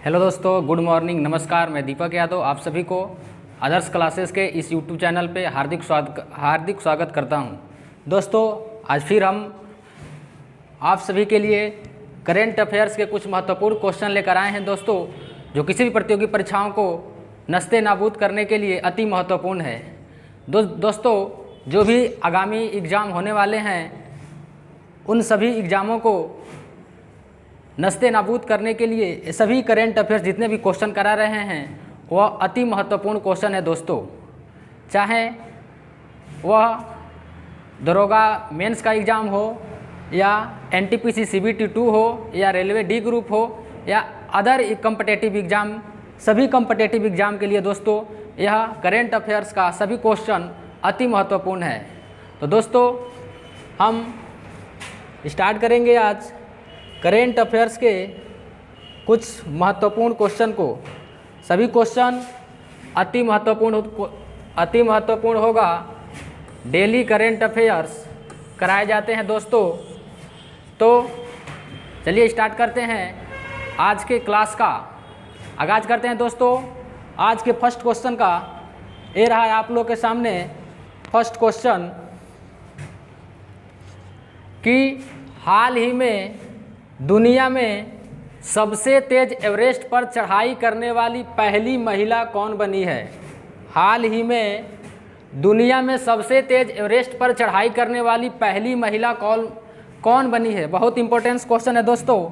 Hello दोस्तों, good morning, नमस्कार। मैं दीपक यादव आप सभी को आदर्श क्लासेस के इस यूट्यूब चैनल पे हार्दिक स्वागत करता हूं। दोस्तों, आज फिर हम आप सभी के लिए करेंट अफेयर्स के कुछ महत्वपूर्ण क्वेश्चन लेकर आए हैं दोस्तों, जो किसी भी प्रतियोगी परीक्षाओं को नस्ते नाबूद करने के लिए अति महत्वपूर्ण है। दोस्तों, जो भी आगामी एग्ज़ाम होने वाले हैं उन सभी एग्ज़ामों को नस्ते नाबूद करने के लिए सभी करेंट अफेयर्स जितने भी क्वेश्चन करा रहे हैं वह अति महत्वपूर्ण क्वेश्चन है दोस्तों। चाहे वह दरोगा मेंस का एग्ज़ाम हो या एनटीपीसी सीबीटी 2 हो या रेलवे डी ग्रुप हो या अदर कम्पिटेटिव एग्ज़ाम, सभी कम्पिटेटिव एग्ज़ाम के लिए दोस्तों यह करेंट अफेयर्स का सभी क्वेश्चन अति महत्वपूर्ण है। तो दोस्तों, हम स्टार्ट करेंगे आज करेंट अफेयर्स के कुछ महत्वपूर्ण क्वेश्चन को। सभी क्वेश्चन अति महत्वपूर्ण होगा। डेली करेंट अफेयर्स कराए जाते हैं दोस्तों। तो चलिए स्टार्ट करते हैं आज के क्लास का आगाज़ करते हैं दोस्तों। आज के फर्स्ट क्वेश्चन का ये रहा है आप लोग के सामने फर्स्ट क्वेश्चन कि हाल ही में दुनिया में सबसे तेज एवरेस्ट पर चढ़ाई करने वाली पहली महिला कौन बनी है। हाल ही में दुनिया में सबसे तेज एवरेस्ट पर चढ़ाई करने वाली पहली महिला कौन बनी है। बहुत इंपॉर्टेंट क्वेश्चन है दोस्तों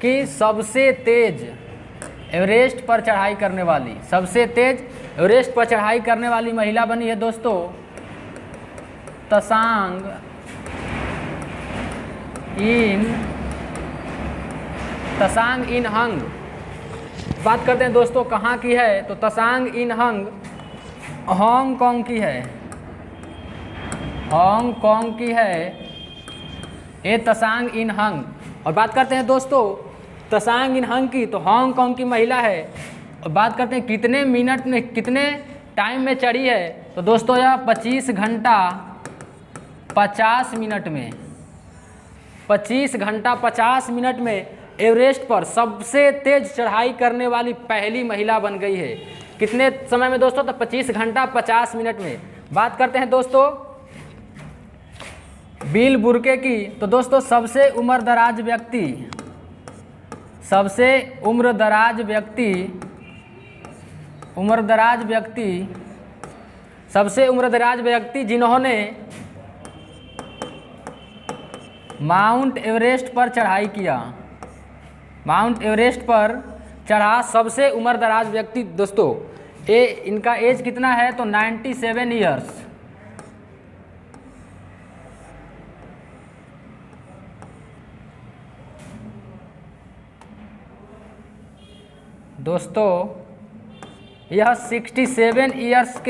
कि सबसे तेज एवरेस्ट पर चढ़ाई करने वाली, सबसे तेज एवरेस्ट पर चढ़ाई करने वाली महिला बनी है दोस्तों तसांग इन हंग। बात करते हैं दोस्तों कहाँ की है, तो तसांग इन हंग हांगकांग की है। हांगकांग की है ये तसांग इन हंग। और बात करते हैं दोस्तों तसांग इन हंग की, तो हांगकांग की महिला है। और बात करते हैं कितने मिनट में, कितने टाइम में चढ़ी है, तो दोस्तों यह 25 घंटा 50 मिनट में, 25 घंटा 50 मिनट में एवरेस्ट पर सबसे तेज चढ़ाई करने वाली पहली महिला बन गई है। कितने समय में दोस्तों, तो 25 घंटा 50 मिनट में। बात करते हैं दोस्तों बिल बुर्के की, तो दोस्तों सबसे उम्रदराज व्यक्ति जिन्होंने माउंट एवरेस्ट पर चढ़ाई किया, माउंट एवरेस्ट पर चढ़ा सबसे उम्रदराज व्यक्ति दोस्तों, ये इनका एज कितना है, तो 97 ईयर्स। दोस्तों यह 67 ईयर्स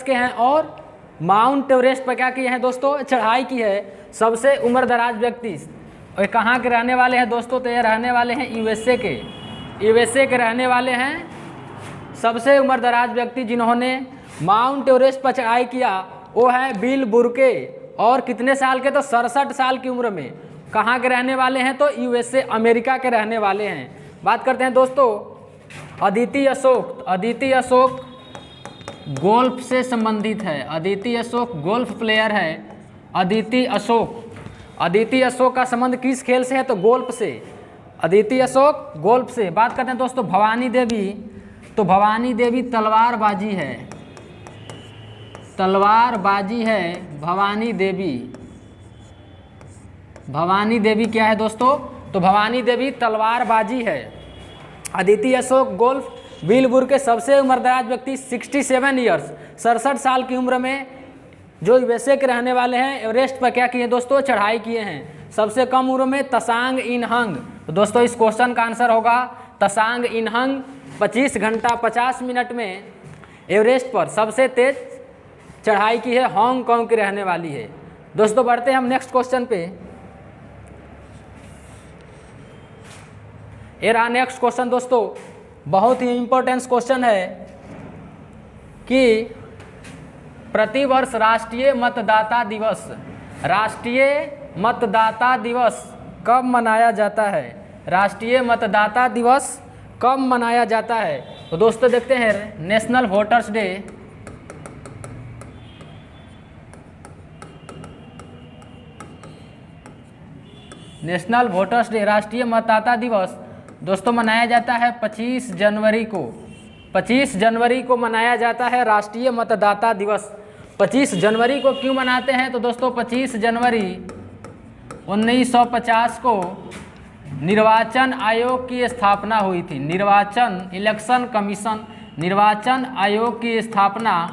के हैं और माउंट एवरेस्ट पर क्या किए हैं दोस्तों, चढ़ाई की है। सबसे उम्रदराज व्यक्ति और कहाँ के रहने वाले हैं दोस्तों, तो ये रहने वाले हैं यूएसए के रहने वाले हैं। सबसे उम्रदराज व्यक्ति जिन्होंने माउंट एवरेस्ट पर चढ़ाई किया वो है बिल बुर्के। और कितने साल के, तो 67 साल की उम्र में। कहाँ के रहने वाले हैं, तो यूएसए अमेरिका के रहने वाले हैं। बात करते हैं दोस्तों अदिति अशोक गोल्फ से संबंधित है। अदिति अशोक गोल्फ प्लेयर है। अदिति अशोक का संबंध किस खेल से है, तो गोल्फ से। अदिति अशोक गोल्फ से। बात करते हैं दोस्तों भवानी देवी, तो भवानी देवी तलवारबाजी है। भवानी देवी क्या है दोस्तों, तो भवानी देवी तलवारबाजी है। Aditi Ashok golf. Bill Burke सबसे उम्रदराज व्यक्ति 67 ईयर्स, 67 साल की उम्र में, जो यूएसए के रहने वाले हैं, एवरेस्ट पर क्या किए दोस्तों, चढ़ाई किए हैं। सबसे कम उम्र में तसांग इन हंग। तो दोस्तों इस क्वेश्चन का आंसर होगा तसांग इन हंग 25 घंटा 50 मिनट में एवरेस्ट पर सबसे तेज चढ़ाई की है, हांगकांग की रहने वाली है। दोस्तों बढ़ते हैं हम नेक्स्ट क्वेश्चन पे। ये रहा नेक्स्ट क्वेश्चन दोस्तों, बहुत ही इम्पोर्टेंट क्वेश्चन है कि प्रतिवर्ष राष्ट्रीय मतदाता दिवस कब मनाया जाता है? राष्ट्रीय मतदाता दिवस कब मनाया जाता है? तो दोस्तों देखते हैं, national voters day national voters day, राष्ट्रीय मतदाता दिवस दोस्तों मनाया जाता है 25 जनवरी को। 25 जनवरी को मनाया जाता है राष्ट्रीय मतदाता दिवस। 25 जनवरी को क्यों मनाते हैं? तो दोस्तों 25 जनवरी 1950 को निर्वाचन आयोग की स्थापना हुई थी। निर्वाचन इलेक्शन कमीशन, निर्वाचन आयोग की स्थापना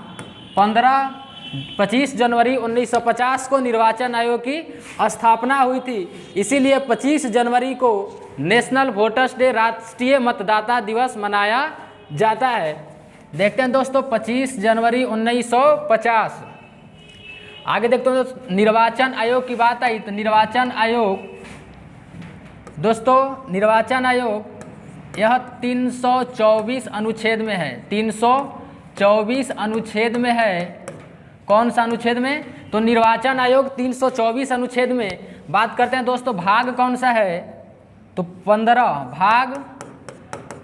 25 जनवरी 1950 को निर्वाचन आयोग की स्थापना हुई थी। इसीलिए 25 जनवरी को नेशनल वोटर्स डे, राष्ट्रीय मतदाता दिवस मनाया जाता है। देखते हैं दोस्तों 25 जनवरी 1950। आगे देखते हैं दोस्तों, निर्वाचन आयोग की बात आई तो निर्वाचन आयोग दोस्तों, निर्वाचन आयोग यह 324 अनुच्छेद में है। 324 अनुच्छेद में है। कौन सा अनुच्छेद में? तो निर्वाचन आयोग 324 अनुच्छेद में बात करते हैं दोस्तों। भाग कौन सा है? तो 15, भाग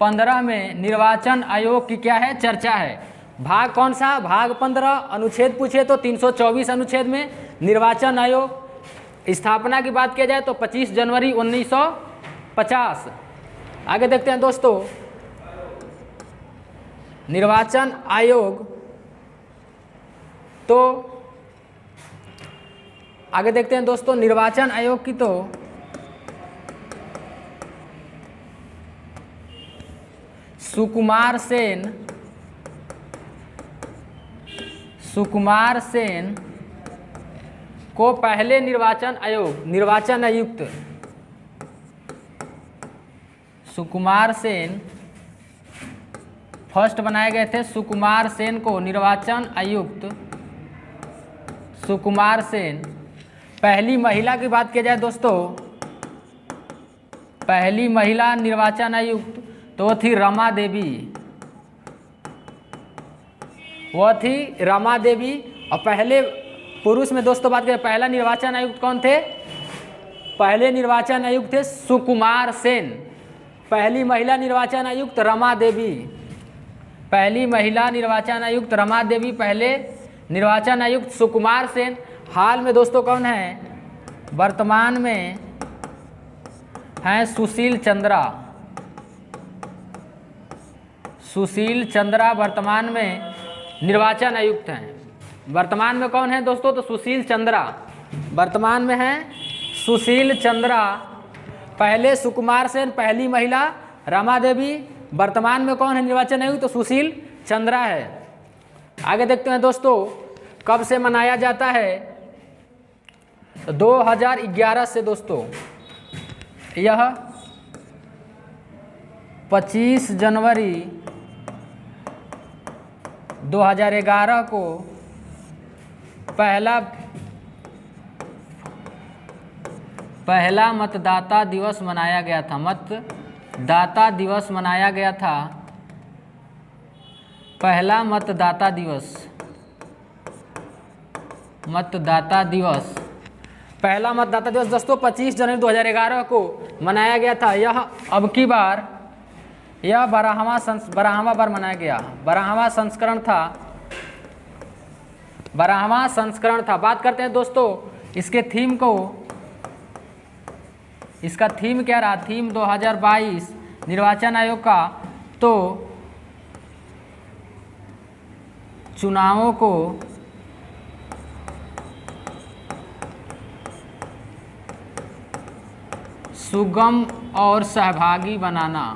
15 में निर्वाचन आयोग की क्या है? चर्चा है। भाग कौन सा? भाग 15। अनुच्छेद पूछे तो 324 अनुच्छेद में निर्वाचन आयोग। स्थापना की बात किया जाए तो 25 जनवरी 1950। आगे देखते हैं दोस्तों, निर्वाचन आयोग तो आगे देखते हैं दोस्तों, निर्वाचन आयोग की तो सुकुमार सेन को पहले निर्वाचन आयुक्त सुकुमार सेन फर्स्ट बनाए गए थे। सुकुमार सेन को निर्वाचन आयुक्त, सुकुमार सेन। पहली महिला की बात की जाए दोस्तों, पहली महिला निर्वाचन आयुक्त तो वो थी रमा देवी, वो थी रमा देवी। और पहले पुरुष में दोस्तों बात करें, पहला निर्वाचन आयुक्त कौन थे? पहले निर्वाचन आयुक्त थे सुकुमार सेन। पहली महिला निर्वाचन आयुक्त रमा देवी, पहली महिला निर्वाचन आयुक्त रमा देवी, पहले निर्वाचन आयुक्त सुकुमार सेन। हाल में दोस्तों कौन है? वर्तमान में हैं सुशील चंद्रा। सुशील चंद्रा वर्तमान में निर्वाचन आयुक्त हैं। वर्तमान में कौन है दोस्तों? तो सुशील चंद्रा वर्तमान में हैं, सुशील चंद्रा। पहले सुकुमार सेन, पहली महिला रमा देवी। वर्तमान में कौन है निर्वाचन आयुक्त? तो सुशील चंद्रा है। आगे देखते हैं दोस्तों, कब से मनाया जाता है? तो 2011 से दोस्तों, यह 25 जनवरी 2011 को पहला मतदाता दिवस मनाया गया था। मतदाता दिवस मनाया गया था, पहला मतदाता दिवस, पहला मतदाता दिवस दोस्तों 25 जनवरी 2011 को मनाया गया था। यह अब की बार यह 12वां बार मनाया गया, 12वां संस्करण था। बात करते हैं दोस्तों इसके थीम को, इसका थीम क्या रहा? थीम 2022 निर्वाचन आयोग का तो चुनावों को सुगम और सहभागी बनाना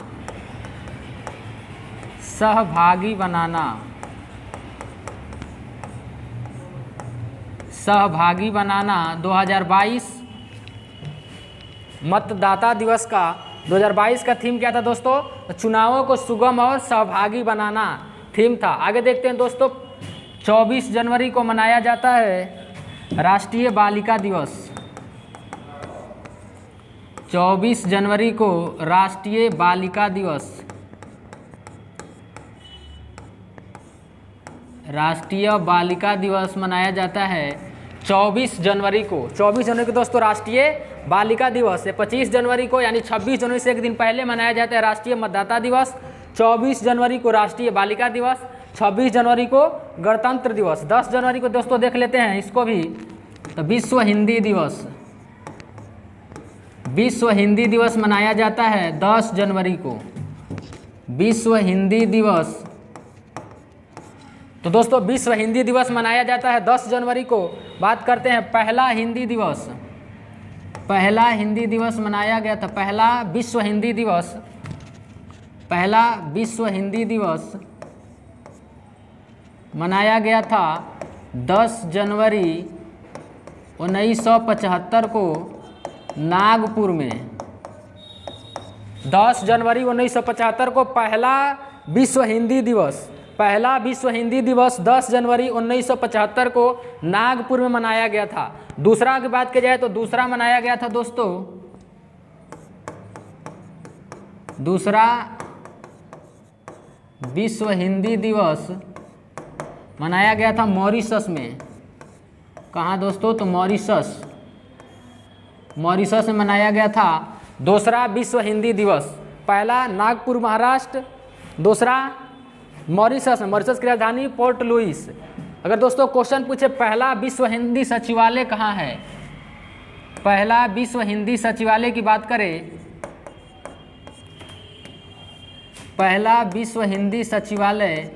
2022 मतदाता दिवस का 2022 का थीम क्या था दोस्तों? चुनावों को सुगम और सहभागी बनाना थीम था। आगे देखते हैं दोस्तों, 24 जनवरी को मनाया जाता है राष्ट्रीय बालिका दिवस। 24 जनवरी को राष्ट्रीय बालिका दिवस, राष्ट्रीय बालिका दिवस मनाया जाता है। 24 जनवरी को, 24 जनवरी को दोस्तों राष्ट्रीय बालिका दिवस है। 25 जनवरी को यानी 26 जनवरी से एक दिन पहले मनाया जाता है राष्ट्रीय मतदाता दिवस। 24 जनवरी को राष्ट्रीय बालिका दिवस। 26 जनवरी को गणतंत्र दिवस। 10 जनवरी को दोस्तों देख लेते हैं इसको भी, तो विश्व हिंदी दिवस। विश्व हिंदी दिवस मनाया जाता है 10 जनवरी को, विश्व हिंदी दिवस। तो दोस्तों विश्व हिंदी दिवस मनाया जाता है 10 जनवरी को। बात करते हैं पहला हिंदी दिवस। पहला हिंदी दिवस मनाया गया था, पहला विश्व हिंदी दिवस, पहला विश्व हिंदी दिवस मनाया गया था 10 जनवरी 1975 को नागपुर में। 10 जनवरी 1975 को पहला विश्व हिंदी दिवस, पहला विश्व हिंदी दिवस 10 जनवरी 1975 को नागपुर में मनाया गया था। दूसरा की बात की जाए तो दूसरा मनाया गया था दोस्तों, दूसरा विश्व हिंदी दिवस मनाया गया था मॉरिशस में। कहाँ दोस्तों? तो मॉरिशस, मॉरिशस में मनाया गया था दूसरा विश्व हिंदी दिवस। पहला नागपुर महाराष्ट्र, दूसरा मॉरिशस में, मॉरिशस की राजधानी पोर्ट लुइस। अगर दोस्तों क्वेश्चन पूछे पहला विश्व हिंदी सचिवालय कहाँ है, पहला विश्व हिंदी सचिवालय की बात करें, पहला विश्व हिंदी सचिवालय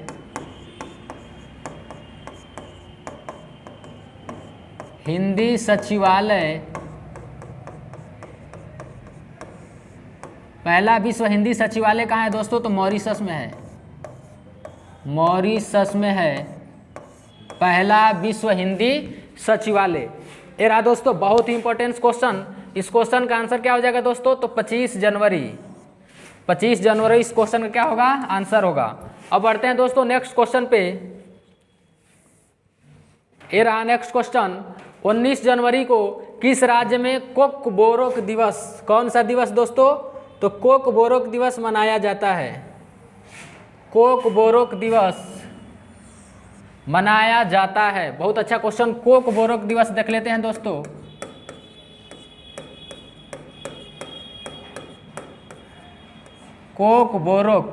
हिंदी सचिवालय, पहला विश्व हिंदी सचिवालय कहाँ है दोस्तों? तो मॉरिशस में है, मॉरिशस में है पहला विश्व हिंदी सचिवालय। ये रहा दोस्तों बहुत ही इंपॉर्टेंट क्वेश्चन। इस क्वेश्चन का आंसर क्या हो जाएगा दोस्तों? तो 25 जनवरी, 25 जनवरी इस क्वेश्चन का क्या होगा? आंसर होगा। अब बढ़ते हैं दोस्तों नेक्स्ट क्वेश्चन पे। ये रहा नेक्स्ट क्वेश्चन। 19 जनवरी को किस राज्य में कोकबोरोक दिवस, कौन सा दिवस दोस्तों? तो कोकबोरोक दिवस मनाया जाता है, कोकबोरोक दिवस मनाया जाता है। बहुत अच्छा क्वेश्चन, कोकबोरोक दिवस देख लेते हैं दोस्तों। कोकबोरोक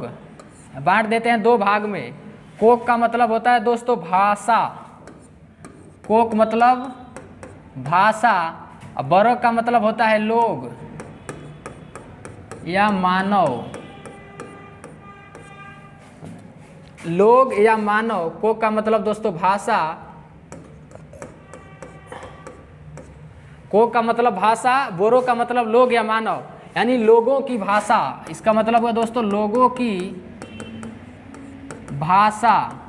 बांट देते हैं दो भाग में। कोक का मतलब होता है दोस्तों भाषा, कोक मतलब भाषा, और बोरोक का मतलब होता है लोग या मानव, लोग या मानव। कोक का मतलब दोस्तों भाषा, कोक का मतलब भाषा, बोरो का मतलब लोग या मानव, यानी लोगों की भाषा। इसका मतलब है दोस्तों लोगों की भाषा,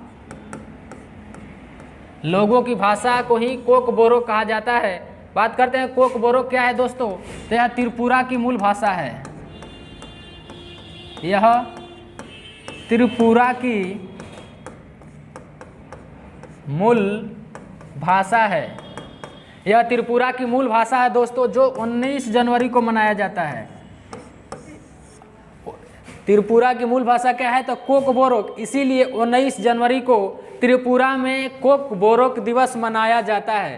लोगों की भाषा को ही कोकबोरो कहा जाता है। बात करते हैं कोकबोरो क्या है दोस्तों? तो यह त्रिपुरा की मूल भाषा है, यह त्रिपुरा की मूल भाषा है, यह त्रिपुरा की मूल भाषा है दोस्तों, जो 19 जनवरी को मनाया जाता है। त्रिपुरा की मूल भाषा क्या है? तो कोकबोरोक। इसीलिए 19 जनवरी को त्रिपुरा में कोकबोरोक दिवस मनाया जाता है।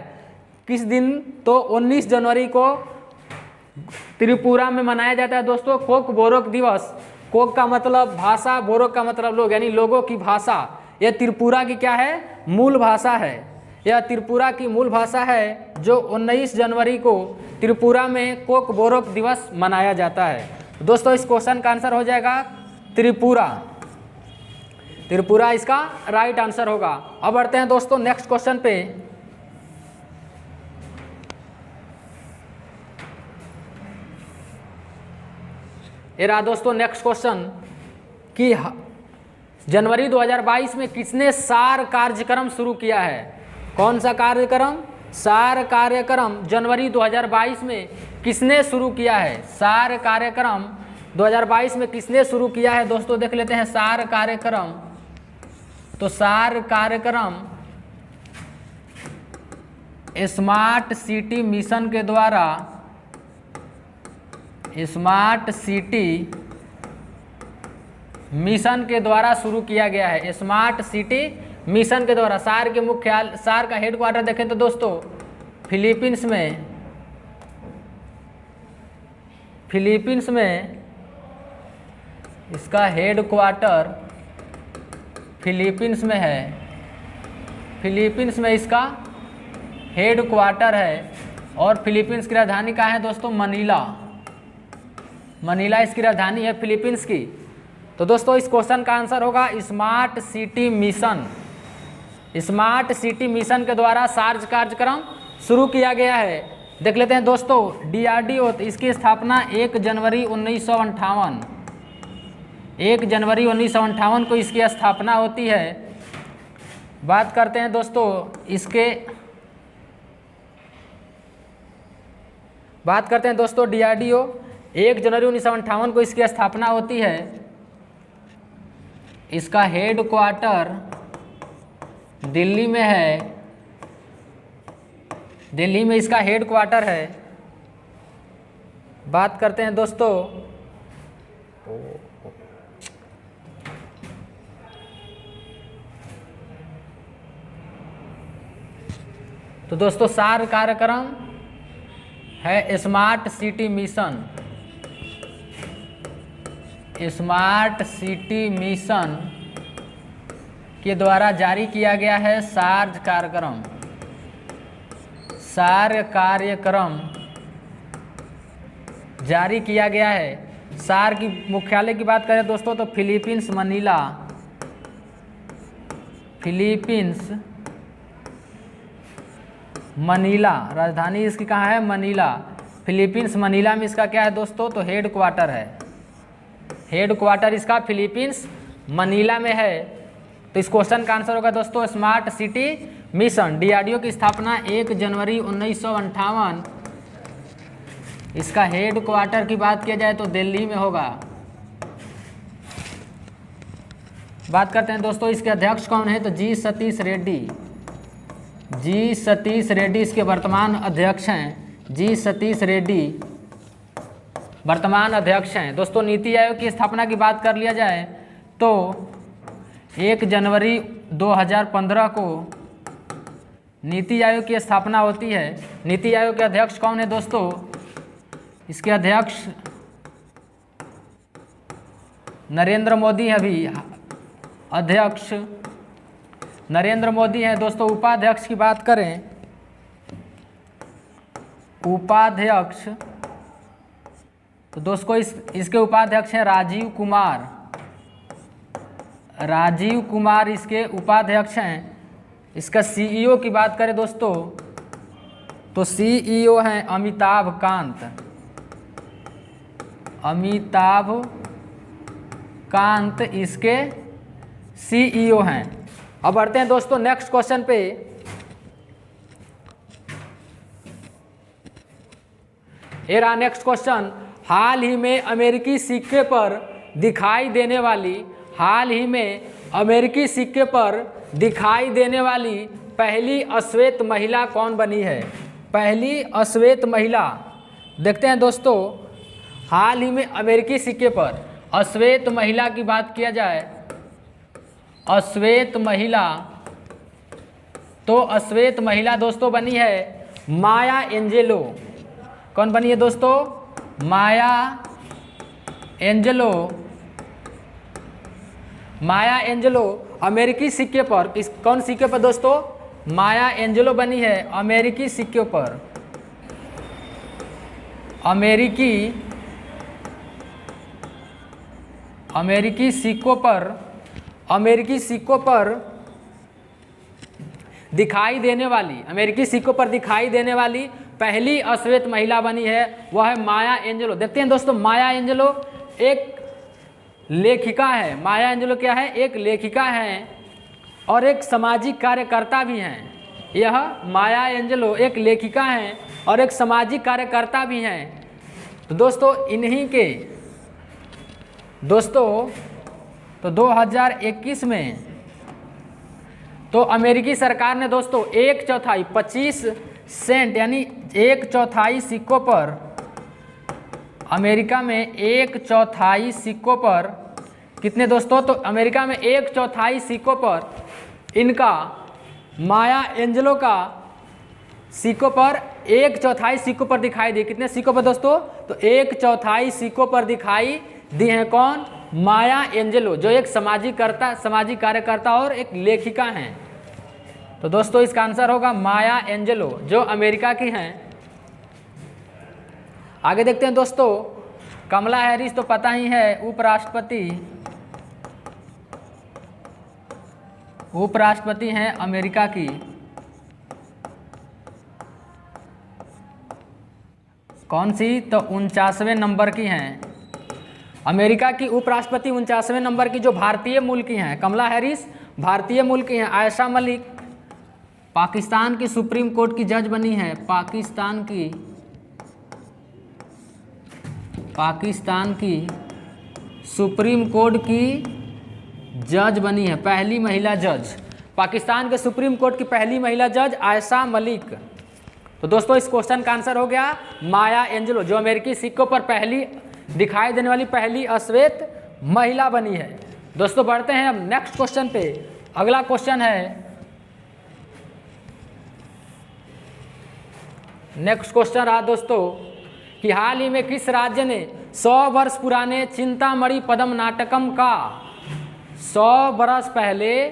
किस दिन? तो 19 जनवरी को त्रिपुरा में मनाया जाता है दोस्तों कोकबोरोक दिवस। कोक का मतलब भाषा, बोरोक का मतलब लोग, यानी लोगों की भाषा। यह त्रिपुरा की क्या है? मूल भाषा है। यह त्रिपुरा की मूल भाषा है जो 19 जनवरी को त्रिपुरा में कोकबोरोक दिवस मनाया जाता है। दोस्तों इस क्वेश्चन का आंसर हो जाएगा त्रिपुरा, त्रिपुरा इसका राइट आंसर होगा। अब बढ़ते हैं दोस्तों नेक्स्ट क्वेश्चन पे। ये रहा दोस्तों नेक्स्ट क्वेश्चन कि जनवरी 2022 में किसने सार कार्यक्रम शुरू किया है? कौन सा कार्यक्रम? सार कार्यक्रम जनवरी 2022 में किसने शुरू किया है? सार कार्यक्रम 2022 में किसने शुरू किया है दोस्तों? देख लेते हैं सार कार्यक्रम। तो सार कार्यक्रम स्मार्ट सिटी मिशन के द्वारा, स्मार्ट सिटी मिशन के द्वारा शुरू किया गया है। स्मार्ट सिटी मिशन के द्वारा। सार के मुख्यालय, सार का हेडक्वार्टर देखें तो दोस्तों फिलीपींस में इसका हेड क्वार्टर फिलीपींस में है। फिलीपींस में इसका हेड क्वार्टर है और फिलीपींस की राजधानी कहाँ है दोस्तों? मनीला। मनीला इसकी राजधानी है फिलीपींस की। तो दोस्तों इस क्वेश्चन का आंसर होगा smart city mission. Smart city mission के द्वारा सार्ज कार्यक्रम शुरू किया गया है। देख लेते हैं दोस्तों, DRDO, इसकी स्थापना 1 जनवरी 1958 को इसकी स्थापना होती है। बात करते हैं दोस्तों DRDO 1 जनवरी 1958 को इसकी स्थापना होती है। इसका हेड क्वार्टर दिल्ली में है। दिल्ली में इसका हेड क्वार्टर है। बात करते हैं दोस्तों सार कार्यक्रम है smart city mission. Smart city mission के द्वारा जारी किया गया है सार्ज कार्यक्रम। सार कार्यक्रम जारी किया गया है। सार की मुख्यालय की बात करें दोस्तों तो फिलीपींस मनीला। फिलीपींस मनीला राजधानी इसकी कहाँ है? मनीला। फिलीपींस मनीला में इसका क्या है दोस्तों? तो हेड क्वार्टर है। हेड क्वार्टर इसका फिलीपींस मनीला में है। तो इस क्वेश्चन का आंसर होगा दोस्तों स्मार्ट सिटी मिशन। DRDO की स्थापना 1 जनवरी 1958। इसका हेड क्वार्टर की बात किया जाए तो दिल्ली में होगा। बात करते हैं दोस्तों इसके अध्यक्ष कौन है? तो G सतीश रेड्डी। G सतीश रेड्डी इसके वर्तमान अध्यक्ष हैं। G सतीश रेड्डी वर्तमान अध्यक्ष हैं। दोस्तों नीति आयोग की स्थापना की बात कर लिया जाए तो 1 जनवरी 2015 को नीति आयोग की स्थापना होती है। नीति आयोग के अध्यक्ष कौन है दोस्तों? इसके अध्यक्ष नरेंद्र मोदी हैं। अभी अध्यक्ष नरेंद्र मोदी हैं दोस्तों। उपाध्यक्ष की बात करें, उपाध्यक्ष तो दोस्तों इसके उपाध्यक्ष हैं राजीव कुमार। राजीव कुमार इसके उपाध्यक्ष हैं। इसका CEO की बात करें दोस्तों तो CEO हैं अमिताभ कांत। अमिताभ कांत इसके CEO हैं। अब बढ़ते हैं दोस्तों नेक्स्ट क्वेश्चन पे। ये रहा नेक्स्ट क्वेश्चन। हाल ही में अमेरिकी सिक्के पर दिखाई देने वाली पहली अश्वेत महिला कौन बनी है? पहली अश्वेत महिला। देखते हैं दोस्तों, हाल ही में अमेरिकी सिक्के पर अश्वेत महिला की बात किया जाए, अश्वेत महिला, तो अश्वेत महिला दोस्तों बनी है माया एंजेलो। कौन बनी है दोस्तों? माया एंजेलो। माया एंजेलो अमेरिकी सिक्के पर, कौन सिक्के पर दोस्तों? माया एंजेलो बनी है अमेरिकी सिक्के पर। अमेरिकी सिक्कों पर दिखाई देने वाली पहली अश्वेत महिला बनी है, वह है माया एंजेलो। देखते हैं दोस्तों, माया एंजेलो एक लेखिका है। माया एंजेलो क्या है? एक लेखिका है और एक सामाजिक कार्यकर्ता भी हैं। यह माया एंजेलो एक लेखिका हैं और एक सामाजिक कार्यकर्ता भी हैं। तो दोस्तों इन्हीं के दोस्तों तो 2021 में तो अमेरिकी सरकार ने दोस्तों 1/4 25 सेंट यानी 1/4 सिक्कों पर, अमेरिका में 1/4 सिक्कों पर कितने दोस्तों? तो अमेरिका में 1/4 सिक्कों पर इनका माया एंजेलो का सिक्कों पर 1/4 सिक्कों पर दिखाई दिए। कितने सिक्कों पर दोस्तों? तो 1/4 सिक्कों पर दिखाई दी हैं। कौन? माया एंजेलो, जो एक सामाजिक कार्यकर्ता और एक लेखिका हैं। तो दोस्तों इसका आंसर होगा माया एंजेलो, जो अमेरिका की हैं। आगे देखते हैं दोस्तों, कमला हैरिस तो पता ही है, उपराष्ट्रपति हैं अमेरिका की। कौन सी? तो 49वें नंबर की हैं। अमेरिका की उपराष्ट्रपति 49वें नंबर की, जो भारतीय मूल की हैं। कमला हैरिस भारतीय मूल की हैं। आयशा मलिक पाकिस्तान की सुप्रीम कोर्ट की जज बनी है। पाकिस्तान की सुप्रीम कोर्ट की जज बनी है, पहली महिला जज। पाकिस्तान के सुप्रीम कोर्ट की पहली महिला जज आयशा मलिक। तो दोस्तों इस क्वेश्चन का आंसर हो गया माया एंजेलो, जो अमेरिकी सिक्कों पर पहली दिखाई देने वाली पहली अश्वेत महिला बनी है। दोस्तों बढ़ते हैं अब नेक्स्ट क्वेश्चन पे। अगला क्वेश्चन है, नेक्स्ट क्वेश्चन रहा दोस्तों कि हाल ही में किस राज्य ने 100 वर्ष पुराने चिंतामणि पद्म नाटकम का 100 वर्ष पहले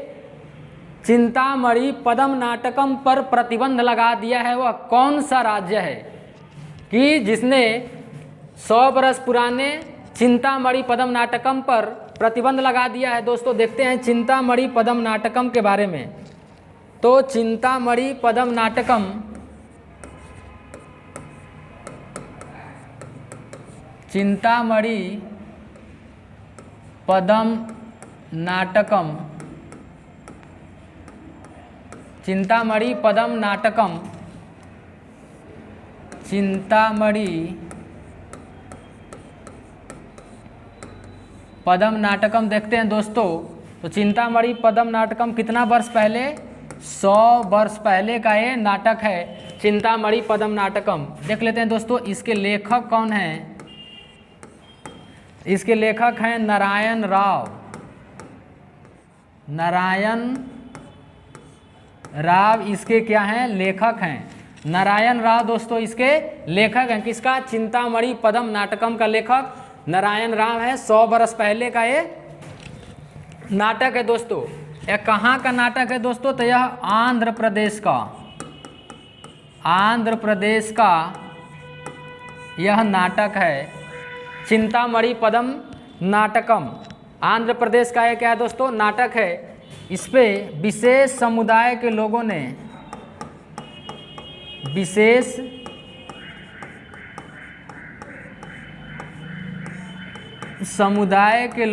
चिंतामणि पद्म नाटकम पर प्रतिबंध लगा दिया है? वह कौन सा राज्य है कि जिसने 100 वर्ष पुराने चिंतामणि पद्म नाटकम पर प्रतिबंध लगा दिया है? दोस्तों देखते हैं चिंतामणि पद्म नाटकम के बारे में। तो चिंतामणि पद्म नाटकम चिंतामणि पद्म नाटकम चिंतामणि पद्म नाटकम चिंतामणि पद्म नाटकम देखते हैं दोस्तों। तो चिंतामणि पद्म नाटकम कितना वर्ष पहले? 100 वर्ष पहले का ये नाटक है, चिंतामणि पद्म नाटकम। देख लेते हैं दोस्तों इसके लेखक कौन हैं। इसके लेखक हैं नारायण राव इसके क्या हैं? लेखक हैं। नारायण राव दोस्तों इसके लेखक हैं। किसका? चिंतामणि पद्म नाटकम का लेखक नारायण राव है। 100 वर्ष पहले का ये नाटक है दोस्तों। यह कहाँ का नाटक है दोस्तों? तो यह आंध्र प्रदेश का यह नाटक है, चिंतामणि पद्म नाटकम। आंध्र प्रदेश का यह क्या है दोस्तों? नाटक है। इस पे विशेष समुदाय के लोगों ने विशेष समुदाय के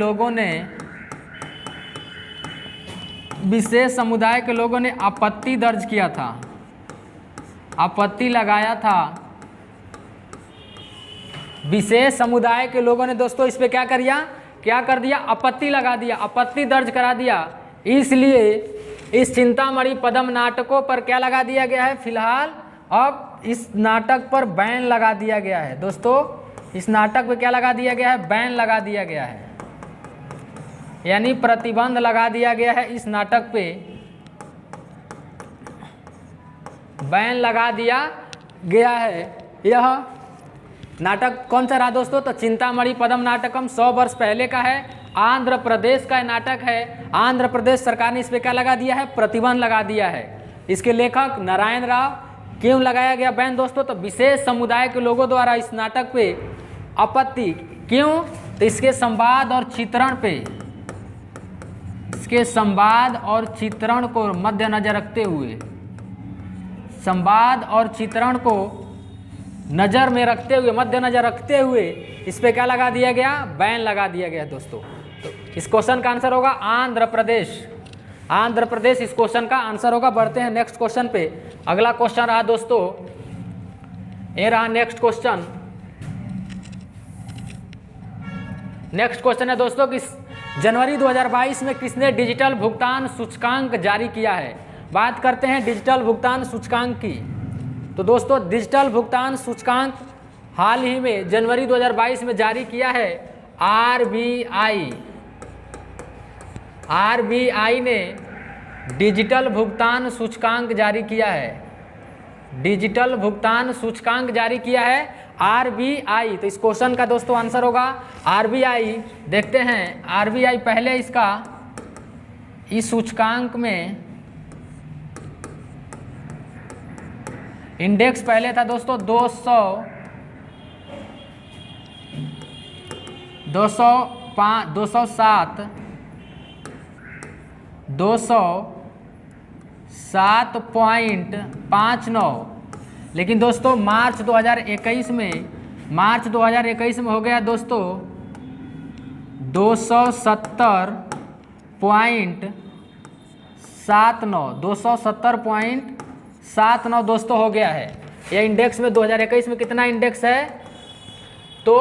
लोगों ने आपत्ति दर्ज किया था, आपत्ति लगाया था। विशेष समुदाय के लोगों ने दोस्तों इस पे क्या कर दिया? आपत्ति लगा दिया, आपत्ति दर्ज करा दिया। इसलिए इस चिंतामणि पद्म नाटकों पर क्या लगा दिया गया है? फिलहाल अब इस नाटक पर बैन लगा दिया गया है दोस्तों। इस नाटक पे क्या लगा दिया गया है? बैन लगा दिया गया है, यानी प्रतिबंध लगा दिया गया है। इस नाटक पे बैन लगा दिया गया है। यह नाटक कौन सा रहा दोस्तों? तो चिंतामणि पद्म नाटकम 100 वर्ष पहले का है, आंध्र प्रदेश का नाटक है। आंध्र प्रदेश सरकार ने इस पे क्या लगा दिया है? प्रतिबंध लगा दिया है। इसके लेखक नारायण राव। क्यों लगाया गया बैन दोस्तों? तो विशेष समुदाय के लोगों द्वारा इस नाटक पे आपत्ति। क्यों? तो इसके संवाद और चित्रण पे, इसके संवाद और चित्रण को मद्देनजर रखते हुए, संवाद और चित्रण को नज़र में रखते हुए, मद्देनजर रखते हुए इस पे क्या लगा दिया गया? बैन लगा दिया गया दोस्तों। तो इस क्वेश्चन का आंसर होगा आंध्र प्रदेश। आंध्र प्रदेश इस क्वेश्चन का आंसर होगा। बढ़ते हैं नेक्स्ट क्वेश्चन पे। अगला क्वेश्चन रहा दोस्तों, ये रहा नेक्स्ट क्वेश्चन। नेक्स्ट क्वेश्चन है दोस्तों कि जनवरी 2022 में किसने डिजिटल भुगतान सूचकांक जारी किया है? बात करते हैं डिजिटल भुगतान सूचकांक की। तो दोस्तों डिजिटल भुगतान सूचकांक हाल ही में जनवरी 2022 में जारी किया है आरबीआई ने डिजिटल भुगतान सूचकांक जारी किया है। डिजिटल भुगतान सूचकांक जारी किया है? आरबीआई। तो इस क्वेश्चन का दोस्तों आंसर होगा आरबीआई। देखते हैं आरबीआई पहले इसका इस सूचकांक में इंडेक्स पहले था दोस्तों 207 207.59। लेकिन दोस्तों मार्च 2021 में हो गया दोस्तों 270.79 दोस्तों हो गया है। यह इंडेक्स में 2021 में कितना इंडेक्स है? तो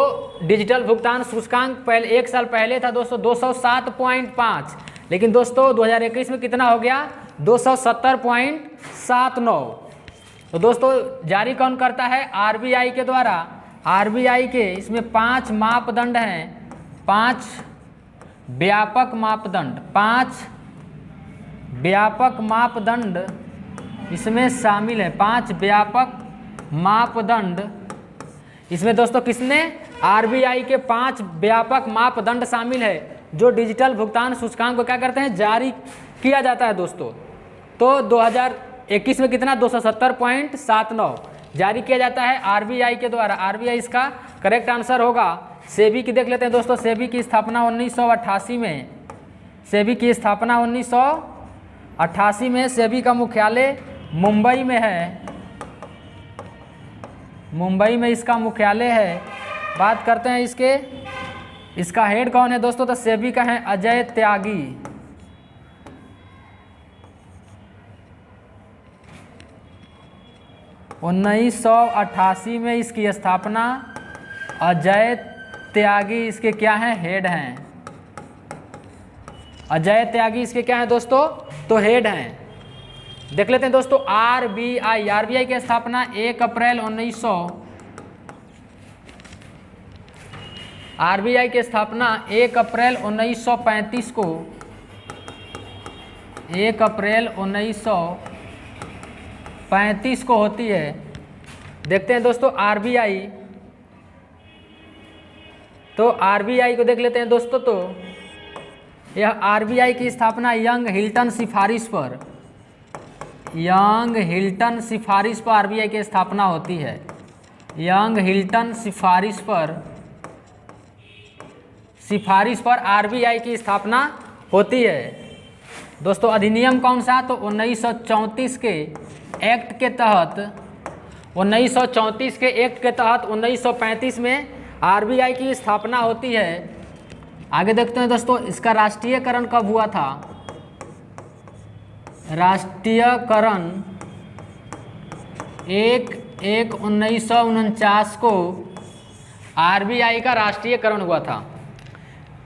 डिजिटल भुगतान सूचकांक पहले एक साल पहले था दोस्तों 207.5, लेकिन दोस्तों 2021 में कितना हो गया? 270.79। तो दोस्तों जारी कौन करता है? आरबीआई के द्वारा। आरबीआई के इसमें 5 मापदंड हैं, 5 व्यापक मापदंड इसमें शामिल है। 5 व्यापक मापदंड इसमें दोस्तों किसने? आरबीआई के 5 व्यापक मापदंड शामिल है जो डिजिटल भुगतान सूचकांक को क्या करते हैं? जारी किया जाता है दोस्तों। तो 2021 में कितना? 270.79 जारी किया जाता है आरबीआई के द्वारा। आरबीआई इसका करेक्ट आंसर होगा। सेबी की देख लेते हैं दोस्तों। सेबी की स्थापना 1988 में। सेबी की स्थापना 1988 में। सेबी का मुख्यालय मुंबई में है। मुंबई में इसका मुख्यालय है। बात करते हैं इसका हेड कौन है दोस्तों? तो सेबी का है अजय त्यागी। 1988 में इसकी स्थापना। अजय त्यागी इसके क्या हैं? हेड हैं। अजय त्यागी इसके क्या हैं दोस्तों? तो हेड हैं। देख लेते हैं दोस्तों आरबीआई की स्थापना 1 अप्रैल 1935 को 1 अप्रैल 1935 को होती है। देखते हैं दोस्तों आरबीआई। तो आरबीआई को देख लेते हैं दोस्तों। तो यह आरबीआई की स्थापना यंग हिल्टन सिफारिश पर आरबीआई की स्थापना होती है। यंग हिल्टन सिफारिश पर आरबीआई की स्थापना होती है दोस्तों। अधिनियम कौन सा? तो 1934 के एक्ट के तहत 1935 में आरबीआई की स्थापना होती है। आगे देखते हैं दोस्तों इसका राष्ट्रीयकरण कब हुआ था? राष्ट्रीयकरण 1/1/1949 को आरबीआई का राष्ट्रीयकरण हुआ था।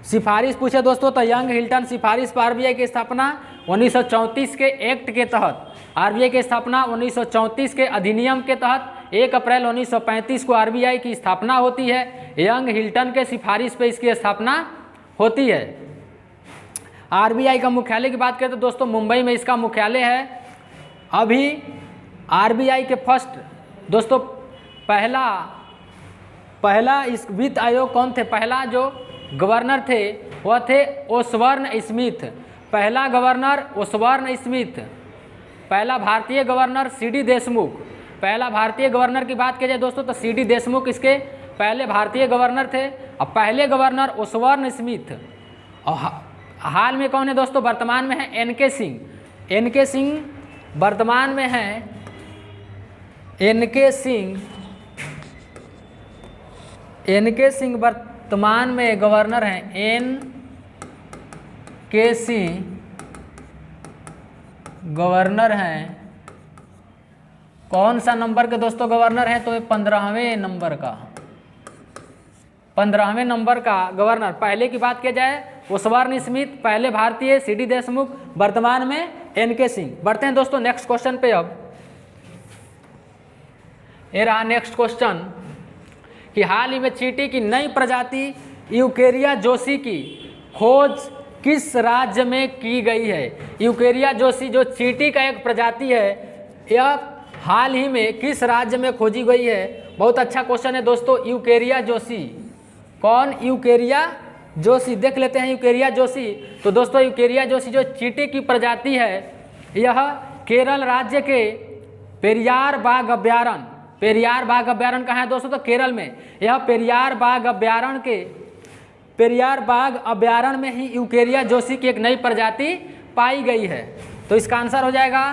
सिफारिश पूछे दोस्तों तो यंग हिल्टन सिफारिश पर आरबीआई की स्थापना 1934 के एक्ट के तहत। आरबीआई की स्थापना 1934 के अधिनियम के तहत 1 अप्रैल 1935 को आरबीआई की स्थापना होती है। यंग हिल्टन के सिफारिश पे इसकी स्थापना होती है। आरबीआई का मुख्यालय की बात करें तो दोस्तों मुंबई में इसका मुख्यालय है। अभी आरबीआई के फर्स्ट दोस्तों पहला इस वित्त आयोग कौन थे? पहला जो गवर्नर थे वह थे ओसबर्न स्मिथ। पहला गवर्नर ओसबर्न स्मिथ। पहला भारतीय गवर्नर सीडी देशमुख। पहला भारतीय गवर्नर की बात की जाए दोस्तों तो सीडी देशमुख इसके पहले भारतीय गवर्नर थे। और पहले गवर्नर ओसबर्न स्मिथ। और हाल में कौन है दोस्तों? वर्तमान में है एनके सिंह। एनके सिंह वर्तमान में है। एनके सिंह वर्तमान में गवर्नर हैं। एनके सिंह गवर्नर हैं। कौन सा नंबर के दोस्तों गवर्नर हैं? तो ये 15वें नंबर का गवर्नर। पहले की बात की जाए ओसबर्न स्मिथ, पहले भारतीय सीडी देशमुख, वर्तमान में एनके सिंह। बढ़ते हैं दोस्तों नेक्स्ट क्वेश्चन पे। अब ये रहा नेक्स्ट क्वेश्चन कि हाल ही में चींटी की नई प्रजाति यूकेरिया जोशी की खोज किस राज्य में की गई है? यूकेरिया जोशी जो चींटी का एक प्रजाति है, यह हाल ही में किस राज्य में खोजी गई है? बहुत अच्छा क्वेश्चन है दोस्तों। यूकेरिया जोशी। कौन? यूकेरिया जोशी। देख लेते हैं यूकेरिया जोशी। तो दोस्तों यूकेरिया जोशी जो चींटी की प्रजाति है, यह केरल राज्य के पेरियार बाघ अभ्यारण्य, पेरियार बाघ अभ्यारण्य कहाँ है दोस्तों? तो केरल में। यह पेरियार बाघ अभ्यारण्य के पेरियार बाघ अभ्यारण्य में ही यूकेरिया जोशी की एक नई प्रजाति पाई गई है। तो इसका आंसर हो जाएगा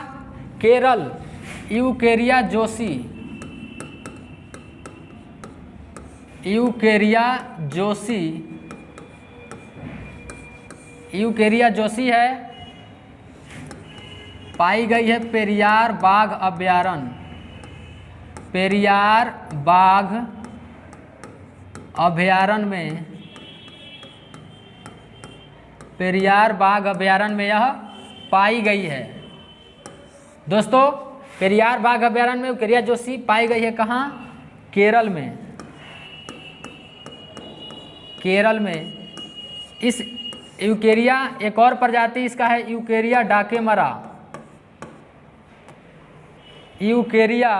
Kerala, Eukarya Joshi. Eukarya Joshi, Eukarya Joshi है, पाई गई है पेरियार बाघ अभ्यारण्य, पेरियार बाघ अभ्यारण्य में, पेरियार बाघ अभ्यारण्य में यह पाई गई है। दोस्तों पेरियार बाघ अभ्यारण्य में यूकेरिया जोशी पाई गई है कहाँ? केरल में। केरल में इस यूकेरिया, एक और प्रजाति इसका है यूकेरिया डाकेमरा, यूकेरिया,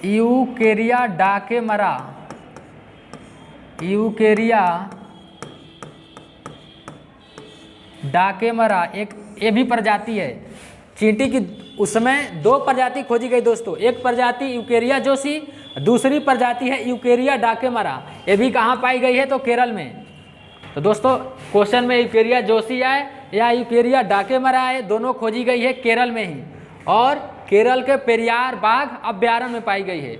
यूकेरिया डाकेमरा, यूकेरिया डाकेमरा एक ये भी प्रजाति है चींटी की। उस समय दो प्रजाति खोजी गई दोस्तों, एक प्रजाति यूकेरिया जोशी, दूसरी प्रजाति है यूकेरिया डाकेमरा। ये भी कहाँ पाई गई है? तो केरल में। तो दोस्तों क्वेश्चन में यूकेरिया जोशी आए या यूकेरिया डाकेमरा आए, दोनों खोजी गई है केरल में ही, और केरल के पेरियार बाघ अभ्यारण्य में पाई गई है।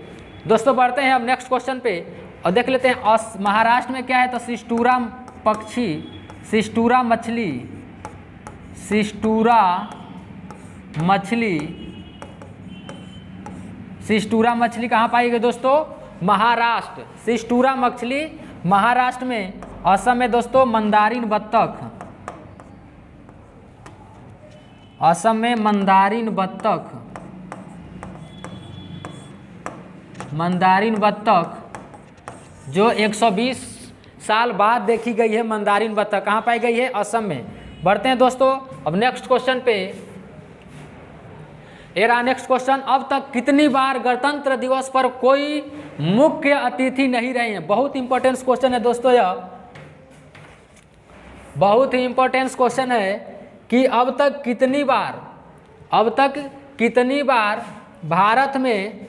दोस्तों बढ़ते हैं अब नेक्स्ट क्वेश्चन पे और देख लेते हैं महाराष्ट्र में क्या है? तो सिस्टूरा पक्षी, सिस्टूरा मछली, सिस्टूरा मछली, सिस्टूरा मछली कहाँ पाई गई दोस्तों? महाराष्ट्र। सिस्टूरा मछली महाराष्ट्र में। असम में दोस्तों मंदारिन बत्तख, असम में मंदारिन बत्तख, मंदारिन बत्तख जो 120 साल बाद देखी गई है। मंदारिन बत्तख कहाँ पाई गई है? असम में। बढ़ते हैं दोस्तों अब नेक्स्ट क्वेश्चन पे। ये रहा नेक्स्ट क्वेश्चन। अब तक कितनी बार गणतंत्र दिवस पर कोई मुख्य अतिथि नहीं रहे हैं? बहुत इंपॉर्टेंट क्वेश्चन है दोस्तों, यह बहुत ही इंपॉर्टेंट क्वेश्चन है कि अब तक कितनी बार, अब तक कितनी बार भारत में,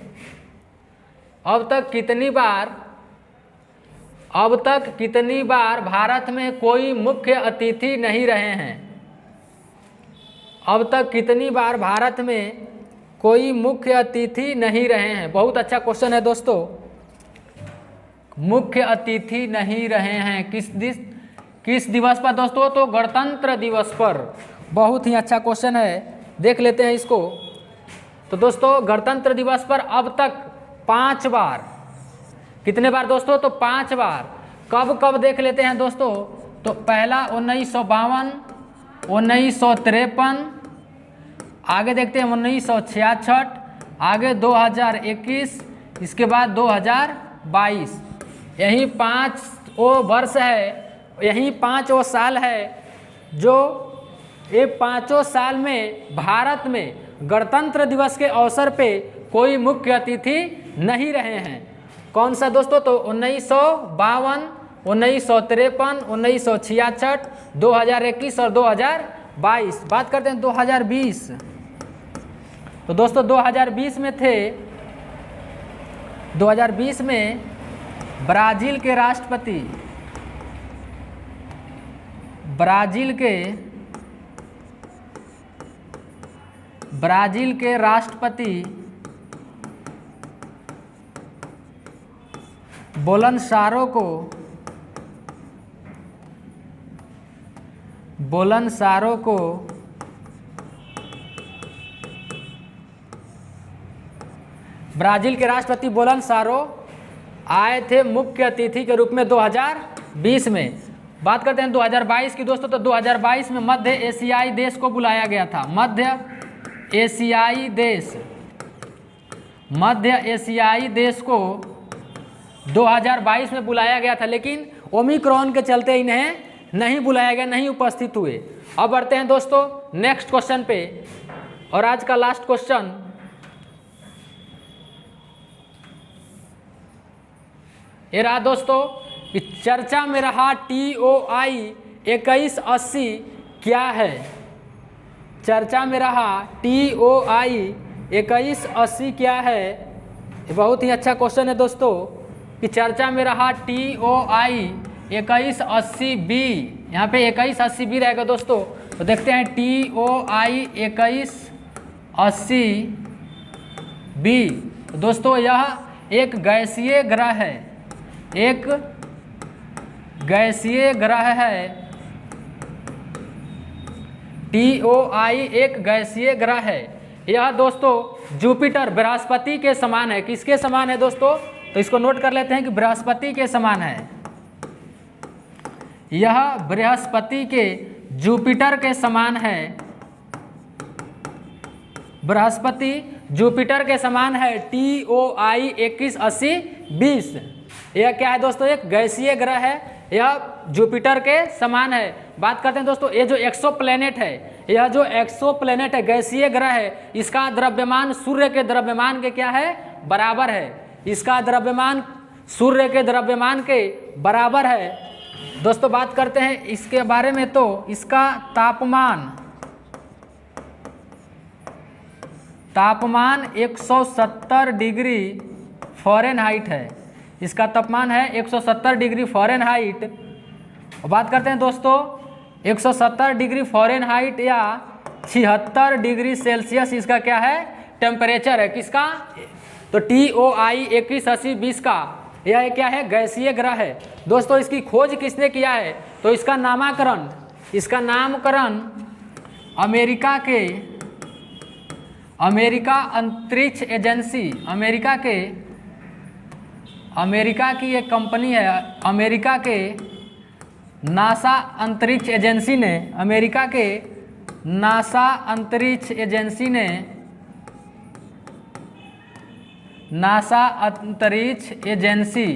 अब तक कितनी बार, अब तक कितनी बार भारत में कोई मुख्य अतिथि नहीं रहे हैं? अब तक कितनी बार भारत में कोई मुख्य अतिथि नहीं रहे हैं? बहुत अच्छा क्वेश्चन है दोस्तों। मुख्य अतिथि नहीं रहे हैं किस दिवस पर दोस्तों? तो गणतंत्र दिवस पर। बहुत ही अच्छा क्वेश्चन है, देख लेते हैं इसको। तो दोस्तों गणतंत्र दिवस पर अब तक 5 बार, कितने बार दोस्तों? तो 5 बार। कब कब देख लेते हैं दोस्तों? तो पहला 1952, 1953, आगे देखते हैं 1966, आगे 2021, इसके बाद 2022। यही 5 वो वर्ष है, यही 5 वो साल है जो ये 5 साल में भारत में गणतंत्र दिवस के अवसर पे कोई मुख्य अतिथि नहीं रहे हैं। कौन सा दोस्तों? तो 1952, 1953, 1966, 2021 और 2022। बात करते हैं 2020। तो दोस्तों 2020 में थे, 2020 में ब्राज़ील के राष्ट्रपति, ब्राज़ील के राष्ट्रपति बोलसोनारो को ब्राज़ील के राष्ट्रपति बोलसोनारो आए थे मुख्य अतिथि के रूप में 2020 में। बात करते हैं 2022 की दोस्तों। तो 2022 में मध्य एशियाई देश को बुलाया गया था। मध्य एशियाई देश को 2022 में बुलाया गया था, लेकिन ओमिक्रॉन के चलते इन्हें नहीं बुलाया गया, नहीं उपस्थित हुए। अब बढ़ते हैं दोस्तों नेक्स्ट क्वेश्चन पे। और आज का लास्ट क्वेश्चन, ये रहा दोस्तों कि चर्चा में रहा TOI 2180 क्या है। चर्चा में रहा TOI 2180 क्या है। ये बहुत ही अच्छा क्वेश्चन है दोस्तों कि चर्चा में रहा TOI 2180B, यहाँ पे 2180B रहेगा दोस्तों। तो देखते हैं TOI 2180B। तो दोस्तों यह एक गैसीय ग्रह है, एक गैसीय ग्रह है। TOI एक गैसीय ग्रह है। यह दोस्तों जुपिटर बृहस्पति के समान है। किसके समान है दोस्तों? तो इसको नोट कर लेते हैं कि बृहस्पति के समान है। यह बृहस्पति के जुपिटर के समान है। बृहस्पति जुपिटर के समान है। TOI 2180B। यह क्या है दोस्तों? एक गैसीय ग्रह है। यह जुपिटर के समान है। बात करते हैं दोस्तों, ये जो एक्सोप्लैनेट है, यह जो एक्सोप्लैनेट है, गैसीय ग्रह है, इसका द्रव्यमान सूर्य के द्रव्यमान के क्या है? बराबर है। इसका द्रव्यमान सूर्य के द्रव्यमान के बराबर है। दोस्तों बात करते हैं इसके बारे में, तो इसका तापमान 170 डिग्री फ़ारेनहाइट है। इसका तापमान है 170 डिग्री फ़ारेनहाइट। बात करते हैं दोस्तों 170 डिग्री फ़ारेनहाइट या 76 डिग्री सेल्सियस इसका क्या है? टेम्परेचर है। किसका? तो TOI 2180B का यह क्या है? गैसीय ग्रह है। दोस्तों इसकी खोज किसने किया है? तो इसका नामकरण अमेरिका अंतरिक्ष एजेंसी, अमेरिका की एक कंपनी है, अमेरिका के नासा अंतरिक्ष एजेंसी ने, अमेरिका के नासा अंतरिक्ष एजेंसी ने, नासा अंतरिक्ष एजेंसी,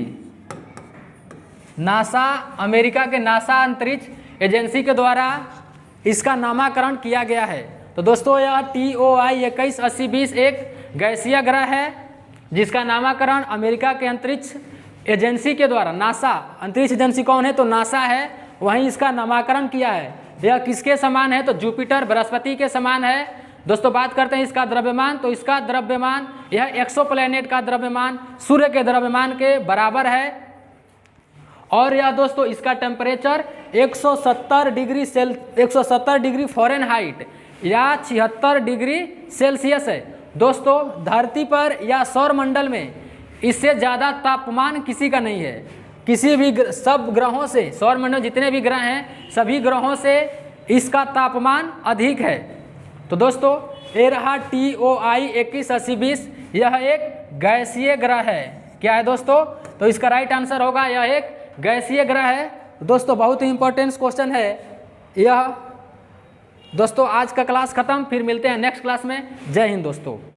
अमेरिका के नासा अंतरिक्ष एजेंसी के द्वारा इसका नामकरण किया गया है। तो दोस्तों यह TOI 2180B एक गैसीय ग्रह है जिसका नामकरण अमेरिका के अंतरिक्ष एजेंसी के द्वारा, नासा अंतरिक्ष एजेंसी कौन है? तो नासा है, वहीं इसका नामकरण किया है। यह किसके समान है? तो जुपिटर बृहस्पति के समान है। दोस्तों बात करते हैं इसका द्रव्यमान, तो इसका द्रव्यमान, यह एक्सोप्लैनेट का द्रव्यमान सूर्य के द्रव्यमान के बराबर है। और यह दोस्तों इसका टेम्परेचर 170 डिग्री फ़ारेनहाइट या 76 डिग्री सेल्सियस है। दोस्तों धरती पर या सौरमंडल में इससे ज़्यादा तापमान किसी का नहीं है। किसी भी सब ग्रहों से, सौरमंडल जितने भी ग्रह हैं सभी ग्रहों से इसका तापमान अधिक है। तो दोस्तों ये रहा TOI 2180B, यह एक गैसीय ग्रह है। क्या है दोस्तों? तो इसका राइट आंसर होगा यह एक गैसीय ग्रह है। दोस्तों बहुत ही इंपॉर्टेंट क्वेश्चन है यह। दोस्तों आज का क्लास खत्म, फिर मिलते हैं नेक्स्ट क्लास में। जय हिंद दोस्तों।